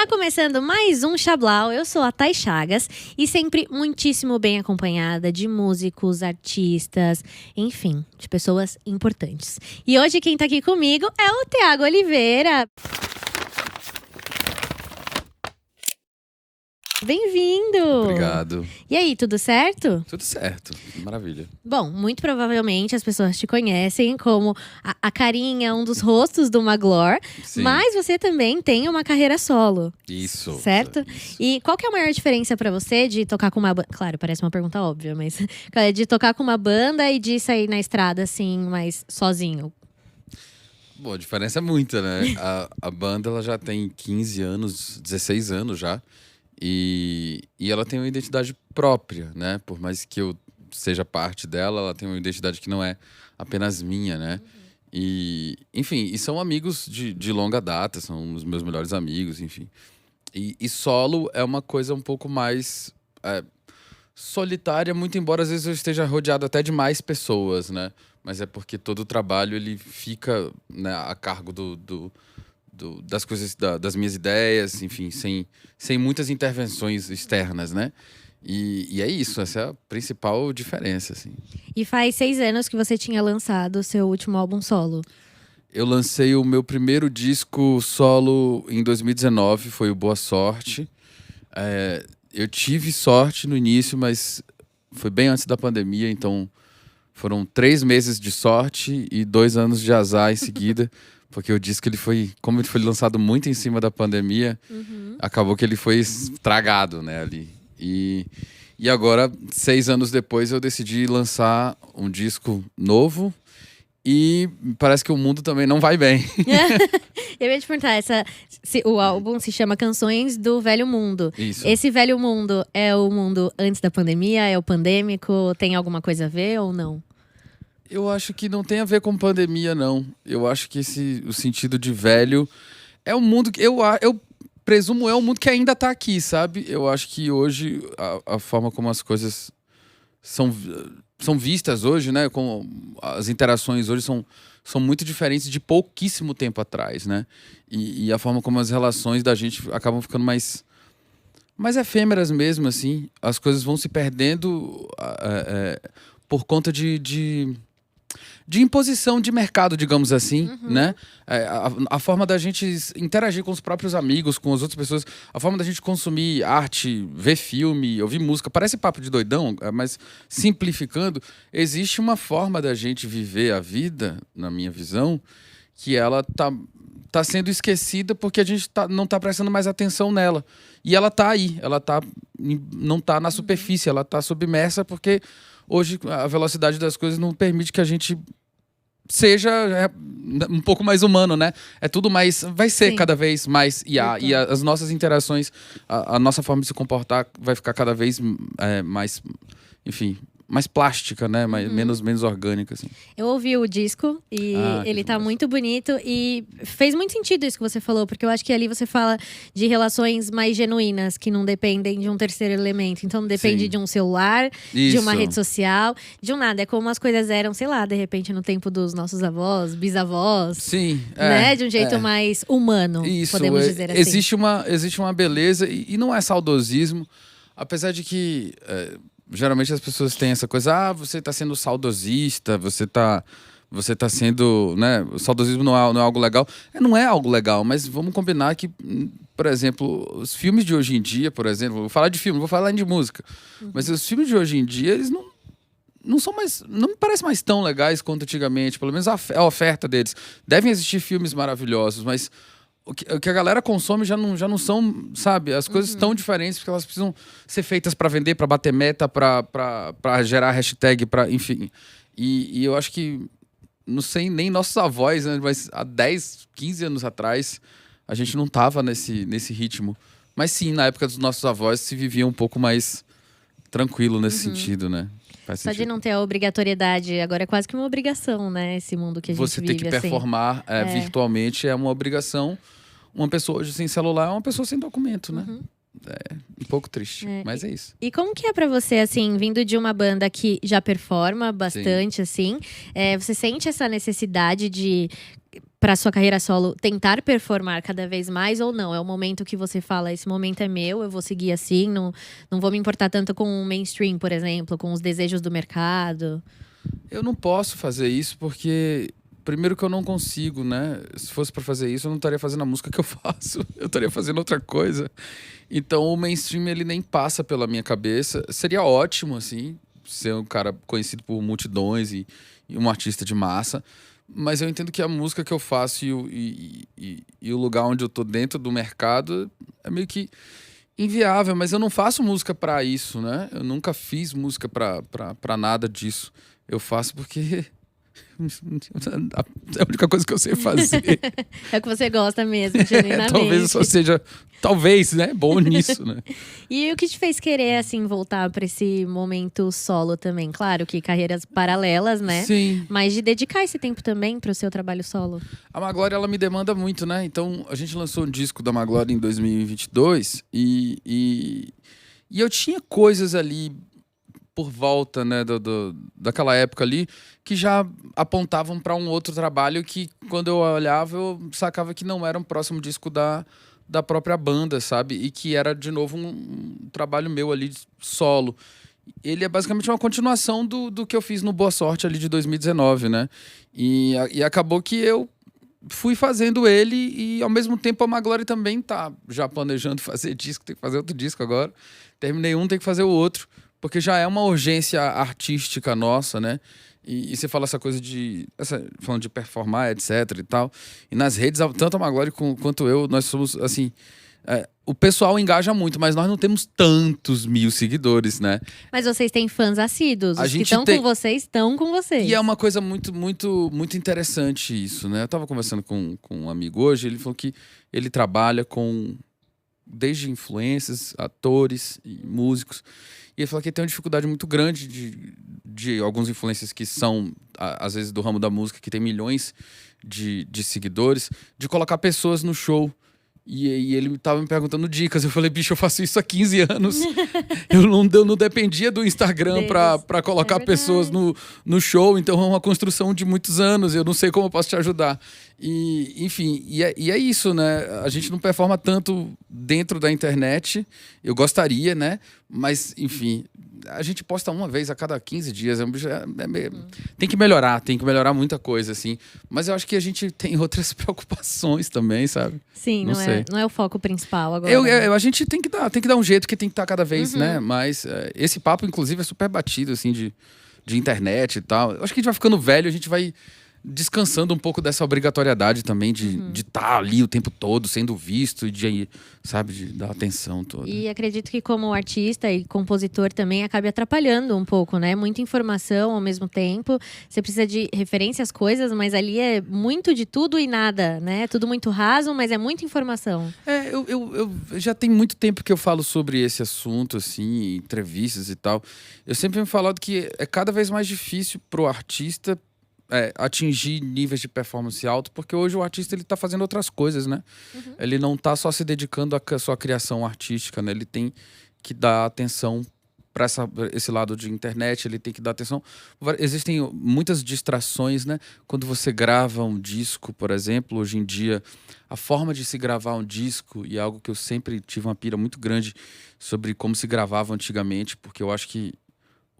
Tá começando mais um Chablau, eu sou a Thay Chagas e sempre muitíssimo bem acompanhada de músicos, artistas, enfim, de pessoas importantes. E hoje quem tá aqui comigo é o Thiago Oliveira. Bem-vindo! Obrigado. E aí, tudo certo? Tudo certo, maravilha. Bom, muito provavelmente as pessoas te conhecem como a carinha, um dos rostos do Maglor. Sim. Mas você também tem uma carreira solo. Isso. Certo? Isso. E qual que é a maior diferença pra você de tocar com uma banda? Claro, parece uma pergunta óbvia, mas de tocar com uma banda e de sair na estrada assim, mais sozinho? Bom, a diferença é muita, né? A banda ela já tem 15 anos, 16 anos já. E ela tem uma identidade própria, né? Por mais que eu seja parte dela, ela tem uma identidade que não é apenas minha, né? E, enfim, e são amigos de longa data, são os meus melhores amigos, enfim. E solo é uma coisa um pouco mais solitária, muito embora às vezes eu esteja rodeado até de mais pessoas, né? Mas é porque todo o trabalho ele fica, né, a cargo das coisas, das minhas ideias, enfim, sem muitas intervenções externas, né? E é isso, essa é a principal diferença, assim. E faz 6 anos que você tinha lançado o seu último álbum solo. Eu lancei o meu primeiro disco solo em 2019, foi o Boa Sorte. Eu tive sorte no início, mas foi bem antes da pandemia, então foram 3 meses de sorte e 2 anos de azar em seguida. Porque o disco, como ele foi lançado muito em cima da pandemia, acabou que ele foi estragado, né, ali. E agora, 6 anos depois, eu decidi lançar um disco novo e parece que o mundo também não vai bem. Eu ia te perguntar, o álbum se chama Canções do Velho Mundo. Isso. Esse velho mundo é o mundo antes da pandemia? É o pandêmico? Tem alguma coisa a ver ou não? Eu acho que não tem a ver com pandemia, não. Eu acho que o sentido de velho é um mundo que eu presumo é um mundo que ainda tá aqui, sabe? Eu acho que hoje a forma como as coisas são vistas hoje, né? Como as interações hoje são muito diferentes de pouquíssimo tempo atrás, né? E a forma como as relações da gente acabam ficando mais efêmeras mesmo, assim. As coisas vão se perdendo por conta de imposição de mercado, digamos assim, né? A forma da gente interagir com os próprios amigos, com as outras pessoas, a forma da gente consumir arte, ver filme, ouvir música, parece papo de doidão, mas simplificando, existe uma forma da gente viver a vida, na minha visão, que ela tá sendo esquecida porque a gente não tá prestando mais atenção nela. E ela tá aí, não tá na superfície, ela tá submersa porque hoje a velocidade das coisas não permite que a gente seja um pouco mais humano, né? É tudo mais... Vai ser cada vez mais IA. E as nossas interações, a nossa forma de se comportar vai ficar cada vez mais... Enfim, mais plástica, né? Menos orgânica, assim. Eu ouvi o disco e ele tá muito bonito e fez muito sentido isso que você falou, porque eu acho que ali você fala de relações mais genuínas, que não dependem de um terceiro elemento. Então não depende de um celular, de uma rede social, de um nada. É como as coisas eram, sei lá, de repente no tempo dos nossos avós, bisavós. Sim. Né? De um jeito mais humano, podemos dizer assim. Existe uma beleza e não é saudosismo, apesar de que... geralmente as pessoas têm essa coisa, você tá sendo saudosista, você tá sendo, né, o saudosismo não é algo legal. Não é algo legal, mas vamos combinar que, por exemplo, os filmes de hoje em dia, por exemplo, vou falar de filme, não vou falar de música, mas os filmes de hoje em dia, eles não são mais, não me parecem mais tão legais quanto antigamente, pelo menos a oferta deles. Devem existir filmes maravilhosos, mas o que a galera consome já não são, sabe? As coisas tão diferentes porque elas precisam ser feitas para vender, para bater meta, para gerar hashtag, enfim. E eu acho que, não sei nem nossos avós, né? Mas há 10, 15 anos atrás, a gente não tava nesse ritmo. Mas sim, na época dos nossos avós se vivia um pouco mais tranquilo nesse sentido, né? Só de não ter a obrigatoriedade, agora é quase que uma obrigação, né? Esse mundo que a gente vive, você ter que performar virtualmente é uma obrigação. Uma pessoa hoje sem celular é uma pessoa sem documento, né? É um pouco triste, mas é isso. E como que é pra você, assim, vindo de uma banda que já performa bastante, assim, você sente essa necessidade de pra sua carreira solo, tentar performar cada vez mais ou não? É o momento que você fala, esse momento é meu, eu vou seguir assim, não vou me importar tanto com o mainstream, por exemplo, com os desejos do mercado? Eu não posso fazer isso porque, primeiro que eu não consigo, né? Se fosse pra fazer isso, eu não estaria fazendo a música que eu faço. Eu estaria fazendo outra coisa. Então o mainstream, ele nem passa pela minha cabeça. Seria ótimo, assim, ser um cara conhecido por multidões e um artista de massa. Mas eu entendo que a música que eu faço e o lugar onde eu tô dentro do mercado é meio que inviável. Mas eu não faço música pra isso, né? Eu nunca fiz música pra nada disso. Eu faço porque é a única coisa que eu sei fazer. É o que você gosta mesmo, genuinamente. Talvez eu só seja, talvez, né? Bom nisso, né? E o que te fez querer, assim, voltar pra esse momento solo também? Claro que carreiras paralelas, né? Sim. Mas de dedicar esse tempo também pro seu trabalho solo. A Maglória, ela me demanda muito, né? Então, a gente lançou um disco da Maglória em 2022 e eu tinha coisas ali por volta, né, daquela época ali, que já apontavam para um outro trabalho que, quando eu olhava, eu sacava que não era um próximo disco da própria banda, sabe? E que era, de novo, um trabalho meu ali solo. Ele é basicamente uma continuação do que eu fiz no Boa Sorte ali de 2019, né? E acabou que eu fui fazendo ele e, ao mesmo tempo, a Maglória também tá já planejando fazer disco, tem que fazer outro disco agora. Terminei um, tem que fazer o outro. Porque já é uma urgência artística nossa, né? E você fala essa coisa falando de performar, etc e tal. E nas redes, tanto a Maglória quanto eu, nós somos, assim... o pessoal engaja muito, mas nós não temos tantos 1000 seguidores, né? Mas vocês têm fãs assíduos. A Os que gente estão com vocês, estão com vocês. E é uma coisa muito, muito, muito interessante isso, né? Eu tava conversando com um amigo hoje, ele falou que ele trabalha com... desde influencers, atores e músicos. E ele falou que tem uma dificuldade muito grande de alguns influencers que são, às vezes, do ramo da música, que tem milhões de seguidores, de colocar pessoas no show. E ele tava me perguntando dicas. Eu falei, bicho, eu faço isso há 15 anos. eu não dependia do Instagram pra colocar pessoas no show. Então é uma construção de muitos anos. Eu não sei como eu posso te ajudar. Enfim, é isso, né? A gente não performa tanto dentro da internet. Eu gostaria, né? Mas, enfim, a gente posta uma vez a cada 15 dias. Tem que melhorar muita coisa, assim. Mas eu acho que a gente tem outras preocupações também, sabe? Sim, não é o foco principal agora. A gente tem que dar um jeito, que tem que estar cada vez, né? Mas esse papo, inclusive, é super batido, assim, de internet e tal. Eu acho que a gente vai ficando velho, a gente vai descansando um pouco dessa obrigatoriedade também de estar ali o tempo todo, sendo visto e de dar atenção toda. E acredito que, como artista e compositor, também acabe atrapalhando um pouco, né? Muita informação ao mesmo tempo. Você precisa de referência às coisas, mas ali é muito de tudo e nada, né? Tudo muito raso, mas é muita informação. Eu já tem muito tempo que eu falo sobre esse assunto, assim, em entrevistas e tal. Eu sempre tenho falado que é cada vez mais difícil pro artista atingir níveis de performance alto, porque hoje o artista ele tá fazendo outras coisas, né? Ele não tá só se dedicando à sua criação artística, né? Ele tem que dar atenção para esse lado de internet, ele tem que dar atenção. Existem muitas distrações, né? Quando você grava um disco, por exemplo, hoje em dia, a forma de se gravar um disco, e é algo que eu sempre tive uma pira muito grande sobre como se gravava antigamente, porque eu acho que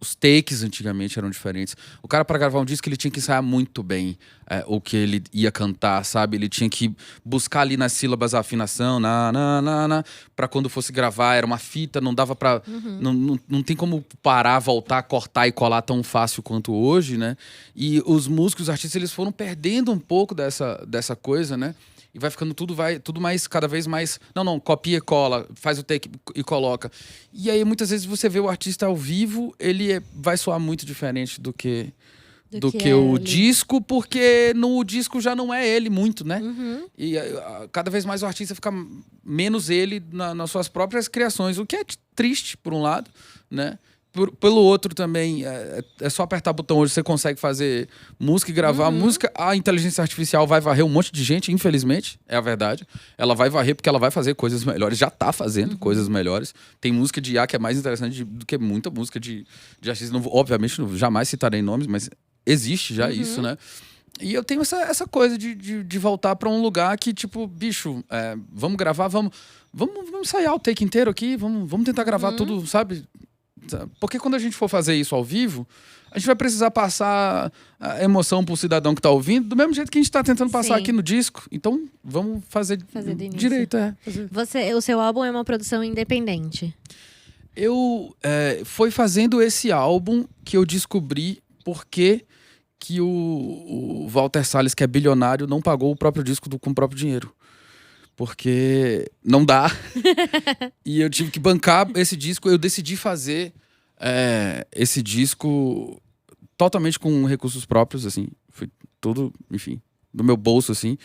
os takes antigamente eram diferentes. O cara, para gravar um disco, ele tinha que ensaiar muito bem o que ele ia cantar, sabe? Ele tinha que buscar ali nas sílabas a afinação, para quando fosse gravar, era uma fita, não dava pra... Não tem como parar, voltar, cortar e colar tão fácil quanto hoje, né? E os músicos, os artistas, eles foram perdendo um pouco dessa coisa, né? E vai ficando tudo mais, cada vez mais... Não, copia e cola, faz o take e coloca. E aí, muitas vezes, você vê o artista ao vivo, ele vai soar muito diferente do que o disco, porque no disco já não é ele muito, né? E cada vez mais o artista fica menos ele nas suas próprias criações, o que é triste, por um lado, né? Pelo outro também, é só apertar botão hoje, você consegue fazer música e gravar música. A inteligência artificial vai varrer um monte de gente, infelizmente, é a verdade. Ela vai varrer porque ela vai fazer coisas melhores, já tá fazendo coisas melhores. Tem música de IA que é mais interessante do que muita música de artistas. Obviamente, jamais citarei nomes, mas existe já isso, né? E eu tenho essa coisa de voltar pra um lugar que, tipo, bicho, vamos gravar, vamos ensaiar o take inteiro aqui, vamos tentar gravar tudo, sabe? Porque quando a gente for fazer isso ao vivo, a gente vai precisar passar a emoção pro cidadão que tá ouvindo, do mesmo jeito que a gente tá tentando passar aqui no disco. Então, vamos fazer direito. O seu álbum é uma produção independente. Foi fazendo esse álbum que eu descobri porque que o Walter Salles, que é bilionário, não pagou o próprio disco com o próprio dinheiro. Porque não dá. E eu tive que bancar esse disco. Eu decidi fazer esse disco totalmente com recursos próprios, assim. Foi tudo, enfim, do meu bolso, assim.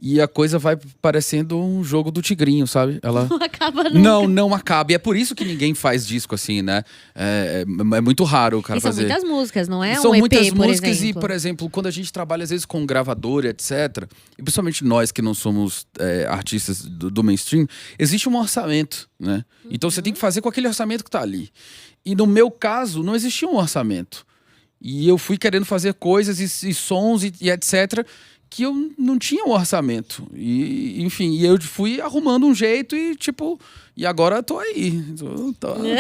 E a coisa vai parecendo um jogo do tigrinho, sabe? Ela não acaba nunca. Não acaba. E é por isso que ninguém faz disco assim, né? É muito raro o cara fazer. São muitas músicas, não é São um EP, muitas músicas por exemplo. E, por exemplo, quando a gente trabalha às vezes com gravador, etc., e principalmente nós que não somos artistas do mainstream, existe um orçamento, né? Então você tem que fazer com aquele orçamento que tá ali. E no meu caso, não existia um orçamento. E eu fui querendo fazer coisas e sons e etc., que eu não tinha um orçamento. E, enfim, eu fui arrumando um jeito e, tipo... E agora eu tô aí.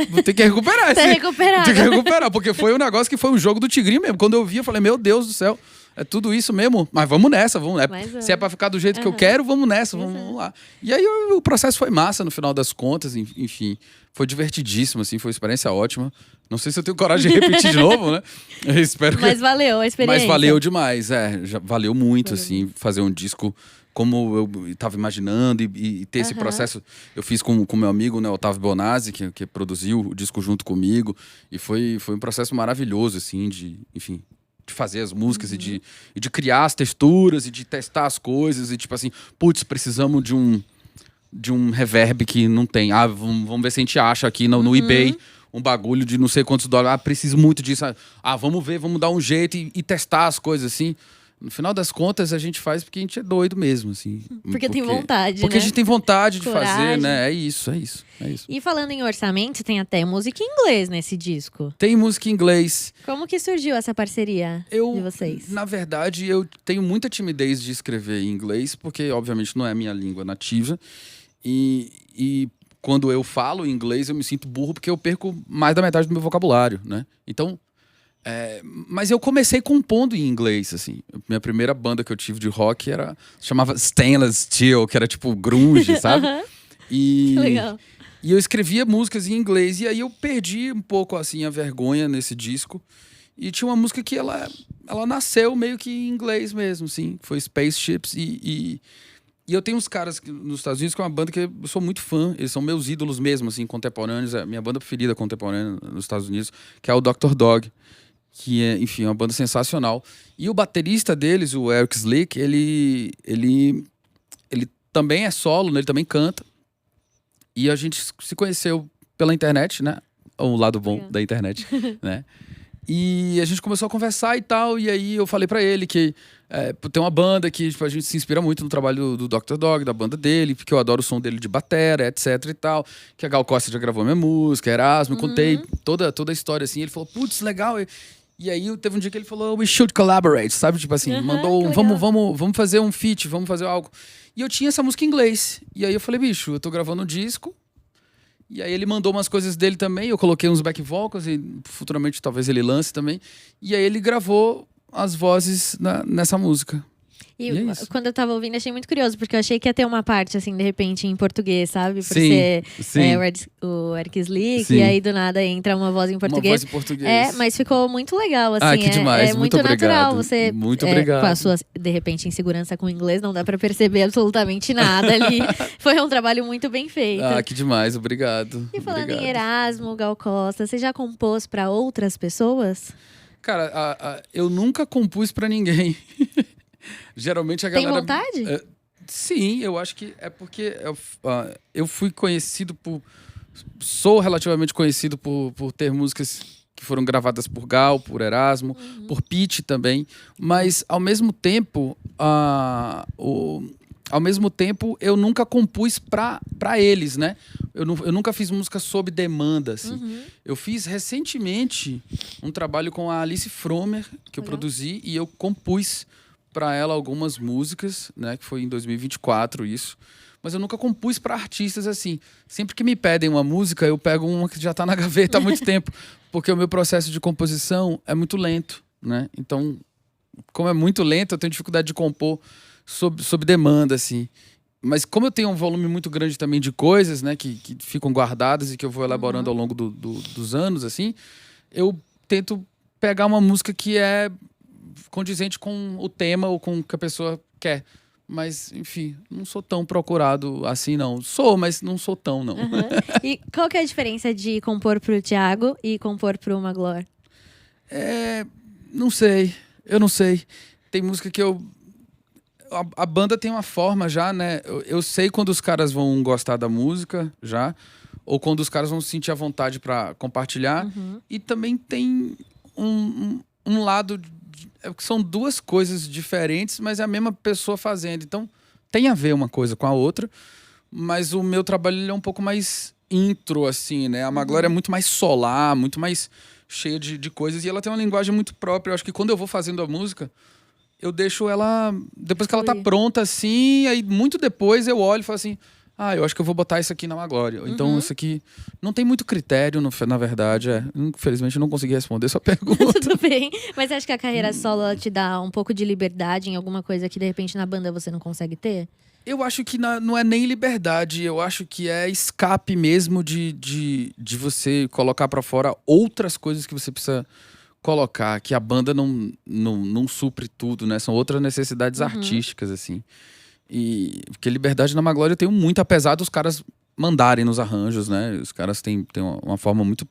Vou ter que recuperar. Tá recuperado. Tem que recuperar, porque foi um negócio que foi um jogo do tigrinho mesmo. Quando eu vi, eu falei, meu Deus do céu, é tudo isso mesmo? Mas vamos nessa, vamos. Se é pra ficar do jeito que eu quero, vamos nessa, vamos lá. E aí o processo foi massa, no final das contas, enfim. Foi divertidíssimo, assim, foi uma experiência ótima. Não sei se eu tenho coragem de repetir de novo, né? Eu espero Mas valeu a experiência. Mas valeu demais, já valeu muito, assim, fazer um disco como eu estava imaginando e ter esse processo. Eu fiz com meu amigo, né, Otávio Bonazzi, que produziu o disco junto comigo. E foi um processo maravilhoso, assim, de fazer as músicas e de criar as texturas e de testar as coisas. E tipo assim, putz, precisamos de um reverb que não tem. Vamos ver se a gente acha aqui no eBay um bagulho de não sei quantos dólares. Preciso muito disso. Vamos ver, vamos dar um jeito e testar as coisas, assim. No final das contas, a gente faz porque a gente é doido mesmo, assim. Porque tem vontade, porque né? A gente tem vontade de Coragem. fazer, né? É isso. E falando em orçamento, tem até música em inglês nesse disco. Tem música em inglês. Como que surgiu essa parceria de vocês? Na verdade, eu tenho muita timidez de escrever em inglês, porque, obviamente, não é a minha língua nativa. E quando eu falo inglês, eu me sinto burro, porque eu perco mais da metade do meu vocabulário, né? Então... mas eu comecei compondo em inglês, assim. Minha primeira banda que eu tive de rock chamava Stainless Steel, que era tipo grunge, sabe? Que legal. E eu escrevia músicas em inglês, e aí eu perdi um pouco, assim, a vergonha nesse disco. E tinha uma música que ela nasceu meio que em inglês mesmo, assim. Foi Spaceships, e eu tenho uns caras nos Estados Unidos que é uma banda que eu sou muito fã. Eles são meus ídolos mesmo, assim, contemporâneos. É a minha banda preferida contemporânea nos Estados Unidos, que é o Dr. Dog. Que é, enfim, uma banda sensacional. E o baterista deles, o Eric Slick, ele também é solo, né? Ele também canta. E a gente se conheceu pela internet, né? O lado bom da internet, né? E a gente começou a conversar e tal. E aí eu falei pra ele que tem uma banda que tipo, a gente se inspira muito no trabalho do Dr. Dog, da banda dele, porque eu adoro o som dele de batera, etc e tal. Que a Gal Costa já gravou minha música, Erasmo, eu contei toda a história assim. Ele falou, putz, legal. E aí teve um dia que ele falou, we should collaborate, sabe? Tipo assim, mandou, vamos fazer um feat, vamos fazer algo. E eu tinha essa música em inglês. E aí eu falei, bicho, eu tô gravando um disco. E aí ele mandou umas coisas dele também, eu coloquei uns back vocals e futuramente talvez ele lance também. E aí ele gravou as vozes nessa música. E quando eu tava ouvindo, achei muito curioso, porque eu achei que ia ter uma parte, assim, de repente, em português, sabe? Por ser o Eric Slick, e aí do nada entra uma voz em português. Uma voz em português. Mas ficou muito legal, assim. Que demais, é muito natural. Você, muito obrigado. Com a sua, de repente, insegurança com o inglês, não dá pra perceber absolutamente nada ali. Foi um trabalho muito bem feito. Que demais, obrigado. E falando em Erasmo, Gal Costa, você já compôs pra outras pessoas? Cara, eu nunca compus pra ninguém. Geralmente a galera... Tem vontade? Sim, eu acho que é porque eu fui conhecido sou relativamente conhecido por ter músicas que foram gravadas por Gal, por Erasmo, por Pitty também. Mas, ao mesmo tempo, eu nunca compus pra eles, né? Eu nunca fiz música sob demanda, assim. Eu fiz recentemente um trabalho com a Alice Fromer, que eu produzi, e eu compus pra ela algumas músicas, né? Que foi em 2024 isso. Mas eu nunca compus pra artistas assim. Sempre que me pedem uma música, eu pego uma que já tá na gaveta há muito tempo. Porque o meu processo de composição é muito lento, né? Então, como é muito lento, eu tenho dificuldade de compor sob demanda, assim. Mas como eu tenho um volume muito grande também de coisas, né? Que ficam guardadas e que eu vou elaborando ao longo dos anos, assim. Eu tento pegar uma música que é condizente com o tema ou com o que a pessoa quer. Mas, enfim, não sou tão procurado assim, não. Sou, mas não sou tão, não. E qual que é a diferença de compor pro Thiago e compor pro Maglor? Não sei. Eu não sei. Tem música que eu... A banda tem uma forma já, né? Eu sei quando os caras vão gostar da música, já. Ou quando os caras vão sentir a vontade pra compartilhar. E também tem um lado... que são duas coisas diferentes, mas é a mesma pessoa fazendo. Então, tem a ver uma coisa com a outra. Mas o meu trabalho ele é um pouco mais intro, assim, né? A Maglória é muito mais solar, muito mais cheia de coisas. E ela tem uma linguagem muito própria. Eu acho que quando eu vou fazendo a música, eu deixo ela... Depois que ela tá pronta, assim, aí muito depois eu olho e falo assim... eu acho que eu vou botar isso aqui na Maglória. Então, isso aqui... Não tem muito critério, na verdade. Infelizmente, eu não consegui responder sua pergunta. Tudo bem. Mas você acha que a carreira solo ela te dá um pouco de liberdade em alguma coisa que, de repente, na banda você não consegue ter? Eu acho que não é nem liberdade. Eu acho que é escape mesmo de você colocar pra fora outras coisas que você precisa colocar. Que a banda não supre tudo, né? São outras necessidades artísticas, assim. E porque liberdade na Maglória eu tenho muito, apesar dos caras mandarem nos arranjos, né? Os caras têm uma forma muito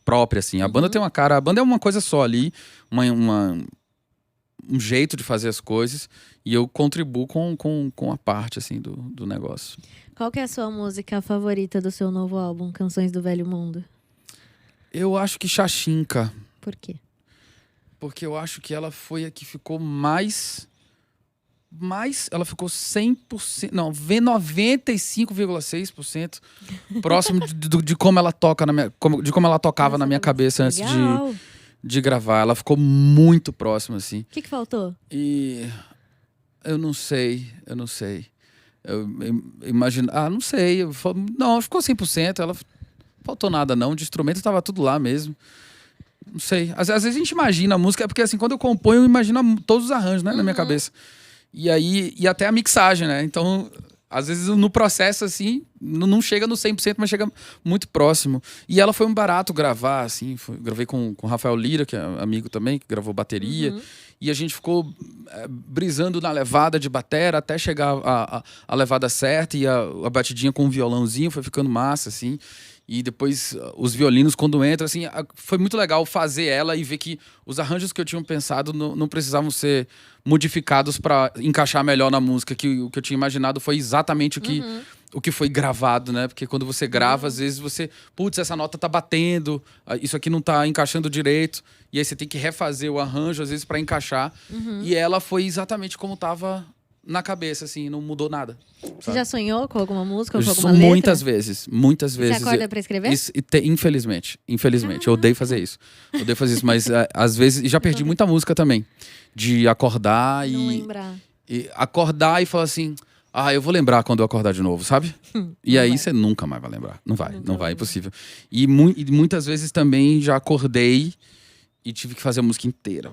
própria, assim. A banda tem uma cara... A banda é uma coisa só ali, um jeito de fazer as coisas. E eu contribuo com a parte, assim, do negócio. Qual que é a sua música favorita do seu novo álbum, Canções do Velho Mundo? Eu acho que Xaxinca. Por quê? Porque eu acho que ela foi a que ficou mais ela ficou 100%, não, 95,6% próximo de como ela toca de como ela tocava na minha cabeça antes de gravar. Ela ficou muito próxima, assim. O que faltou? E eu não sei. Eu imagino, não sei. Não, ficou 100%, ela faltou nada não, de instrumento estava tudo lá mesmo. Não sei. Às vezes a gente imagina a música, porque assim, quando eu componho, eu imagino todos os arranjos, né, na minha cabeça. E até a mixagem, né? Então, às vezes no processo, assim, não chega no 100%, mas chega muito próximo. E ela foi um barato gravar, assim. Gravei com o Rafael Lira, que é amigo também, que gravou bateria. E a gente ficou brisando na levada de batera até chegar a levada certa. E a batidinha com o violãozinho foi ficando massa, assim. E depois os violinos quando entram, assim, foi muito legal fazer ela e ver que os arranjos que eu tinha pensado não precisavam ser modificados para encaixar melhor na música, que o que eu tinha imaginado foi exatamente o que foi gravado, né? Porque quando você grava, às vezes você, putz, essa nota tá batendo, isso aqui não tá encaixando direito, e aí você tem que refazer o arranjo às vezes para encaixar. E ela foi exatamente como tava na cabeça, assim, não mudou nada. Você já sonhou com alguma música ou com alguma letra? Muitas vezes. Você acorda pra escrever? Infelizmente. Eu odeio fazer isso. Mas às vezes... E já perdi muita música também. De acordar Não lembrar. E acordar e falar assim... eu vou lembrar quando eu acordar de novo, sabe? E aí você nunca mais vai lembrar. Não vai, é impossível. E muitas vezes também já acordei e tive que fazer a música inteira.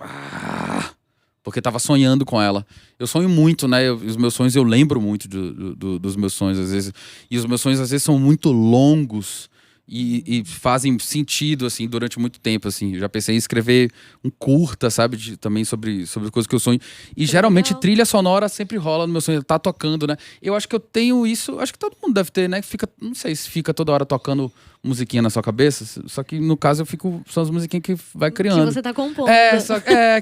Porque tava sonhando com ela. Eu sonho muito, né? Os meus sonhos, eu lembro muito dos meus sonhos, às vezes. E os meus sonhos, às vezes, são muito longos e fazem sentido, assim, durante muito tempo, assim. Eu já pensei em escrever um curta, sabe? Também sobre coisas que eu sonho. E geralmente trilha sonora sempre rola no meu sonho. Tá tocando, né? Eu acho que eu tenho isso... Acho que todo mundo deve ter, né? Não sei se fica toda hora tocando musiquinha na sua cabeça. Só que, no caso, são as musiquinhas que vai criando. Que você tá compondo.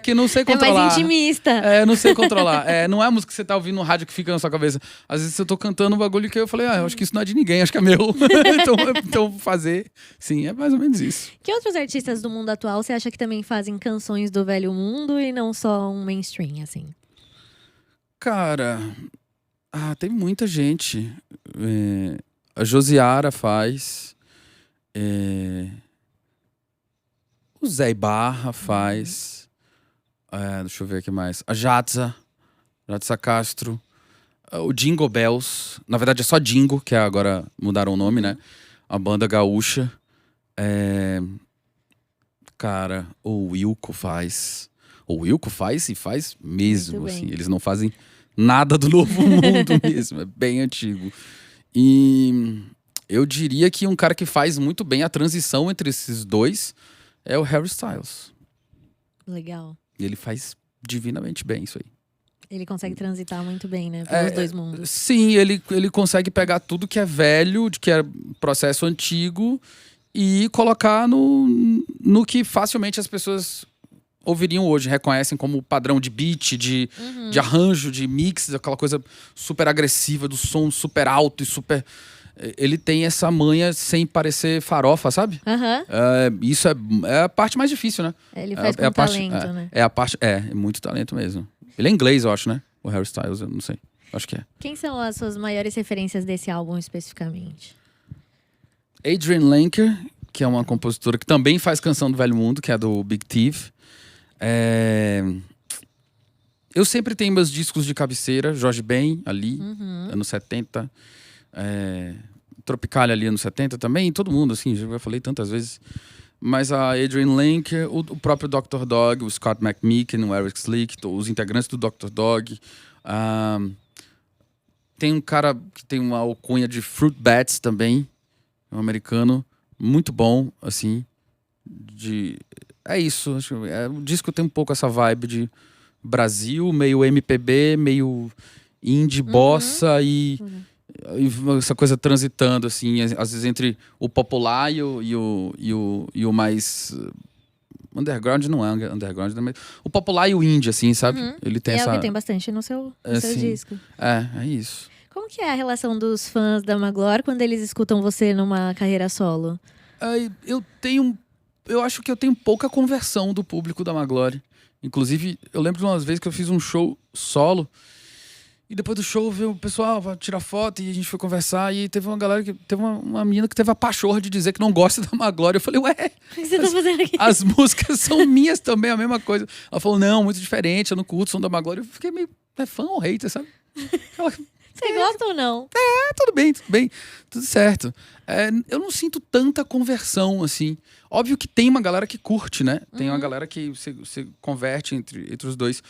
Que não sei controlar. É mais intimista. Não sei controlar. Não é a música que você tá ouvindo no rádio que fica na sua cabeça. Às vezes eu tô cantando um bagulho que eu falei, eu acho que isso não é de ninguém, acho que é meu. então vou fazer. Sim, é mais ou menos isso. Que outros artistas do mundo atual você acha que também fazem canções do velho mundo e não só um mainstream, assim? Cara, tem muita gente. A Josiara faz. O Zé Ibarra faz. Deixa eu ver aqui mais. A Jatza Jadsa Castro, o Jingle Bells. Na verdade é só Jingle, que agora mudaram o nome, né? A banda gaúcha. Cara, o Wilco faz. O Wilco faz e faz mesmo, assim. Eles não fazem nada do Novo Mundo mesmo. É bem antigo. E eu diria que um cara que faz muito bem a transição entre esses dois é o Harry Styles. Legal. E ele faz divinamente bem isso aí. Ele consegue transitar muito bem, né? Pelos dois mundos. Sim, ele consegue pegar tudo que é velho, que é processo antigo, e colocar no que facilmente as pessoas ouviriam hoje, reconhecem como padrão de beat, de arranjo, de mix, aquela coisa super agressiva, do som super alto e super... Ele tem essa manha sem parecer farofa, sabe? Isso é a parte mais difícil, né? Ele faz com talento, né? É muito talento mesmo. Ele é inglês, eu acho, né? O Harry Styles, eu não sei. Acho que é. Quem são as suas maiores referências desse álbum especificamente? Adrienne Lenker, que é uma compositora que também faz canção do Velho Mundo, que é do Big Thief. Eu sempre tenho meus discos de cabeceira. Jorge Ben, ali, anos 70. Tropicália, ali, anos 70 também. Todo mundo, assim, já falei tantas vezes. Mas a Adrienne Lenker, o próprio Dr. Dog, o Scott McMeekin, o Eric Slick, os integrantes do Dr. Dog. Tem um cara que tem uma alcunha de Fruit Bats também, um americano, muito bom, assim. É isso, o disco tem um pouco essa vibe de Brasil, meio MPB, meio indie, bossa e essa coisa transitando, assim, às vezes entre o popular e o mais... Underground não é underground, mas o popular e o indie, assim, sabe? Ele tem essa... É o que tem bastante no seu disco. É isso. Como que é a relação dos fãs da Magloire quando eles escutam você numa carreira solo? Eu acho que eu tenho pouca conversão do público da Magloire. Inclusive, eu lembro de umas vezes que eu fiz um show solo e depois do show veio o pessoal vai tirar foto e a gente foi conversar e teve uma galera teve uma menina que teve a pachorra de dizer que não gosta da Magloire. Eu falei, ué, o que você tá fazendo aqui? As músicas são minhas também, a mesma coisa. Ela falou, não, muito diferente, eu não curto o som da Magloire. Eu fiquei meio, fã ou hater, sabe? Você gosta ou não? Tudo bem, tudo certo. Eu não sinto tanta conversão, assim. Óbvio que tem uma galera que curte, né? Tem uma galera que você converte entre os dois.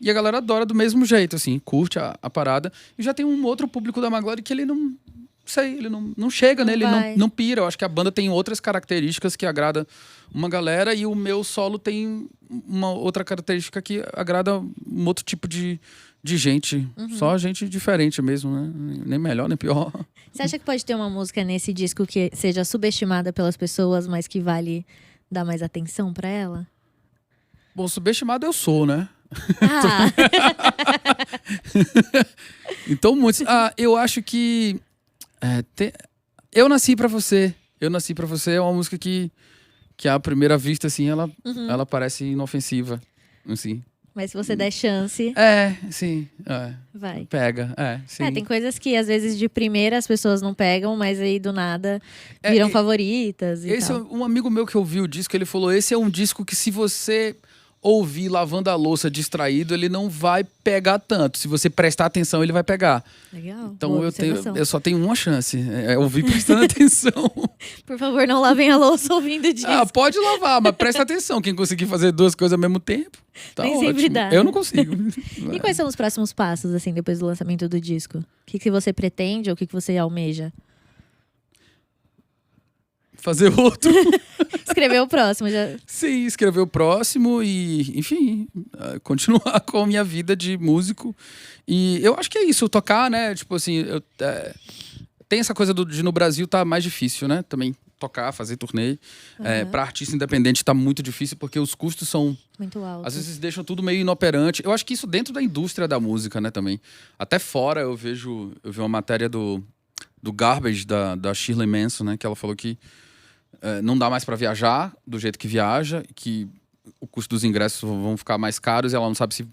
E a galera adora do mesmo jeito, assim, curte a parada. E já tem um outro público da Magloire que ele não sei, ele não chega nele, ele não pira. Eu acho que a banda tem outras características que agrada uma galera e o meu solo tem uma outra característica que agrada um outro tipo de gente. Só gente diferente mesmo, né? Nem melhor, nem pior. Você acha que pode ter uma música nesse disco que seja subestimada pelas pessoas, mas que vale dar mais atenção pra ela? Bom, subestimado eu sou, né? Então, muitos. Eu acho que Eu Nasci Pra Você. Eu Nasci Pra Você é uma música que à primeira vista, assim, ela parece inofensiva, assim. Mas se você der chance... Sim. Vai. Pega, sim. Tem coisas que, às vezes, de primeira as pessoas não pegam, mas aí, do nada, viram favoritas e tal. Um amigo meu que ouviu o disco, ele falou, esse é um disco que se você ouvir lavando a louça distraído, ele não vai pegar tanto. Se você prestar atenção, ele vai pegar. Legal. Então eu só tenho uma chance, ouvir prestando atenção. Por favor, não lavem a louça ouvindo disco. Pode lavar, mas presta atenção. Quem conseguir fazer duas coisas ao mesmo tempo, tá nem ótimo. sempre dá. Eu não consigo. E quais são os próximos passos, assim, depois do lançamento do disco? O que você pretende ou o que você almeja? Fazer outro. Escrever o próximo já. Sim, escrever o próximo e, enfim, continuar com a minha vida de músico. E eu acho que é isso, tocar, né? Tipo assim, tem essa coisa de no Brasil tá mais difícil, né? Também tocar, fazer turnê. Pra artista independente tá muito difícil porque os custos são... muito altos. Às vezes deixam tudo meio inoperante. Eu acho que isso dentro da indústria da música, né, também. Até fora eu vi uma matéria do Garbage, da Shirley Manson, né? Que ela falou que não dá mais pra viajar do jeito que viaja, que o custo dos ingressos vão ficar mais caros e ela não sabe se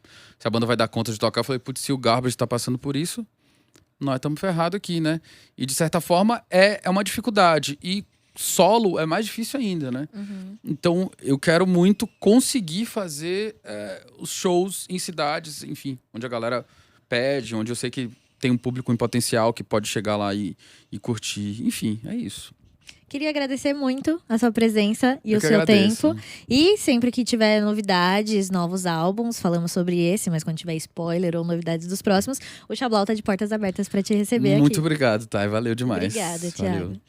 a banda vai dar conta de tocar. Eu falei, putz, se o Garbage tá passando por isso, nós estamos ferrados aqui, né? E de certa forma é uma dificuldade. E solo é mais difícil ainda, né? Então eu quero muito conseguir fazer os shows em cidades, enfim, onde a galera pede, onde eu sei que tem um público em potencial que pode chegar lá e curtir. Enfim, é isso. Queria agradecer muito a sua presença e Eu o que seu agradeço. tempo. E sempre que tiver novidades, novos álbuns, falamos sobre esse, mas quando tiver spoiler ou novidades dos próximos, o Xablau tá de portas abertas para te receber aqui. Muito obrigado, Thay. Valeu demais. Obrigada, Valeu. Thiago.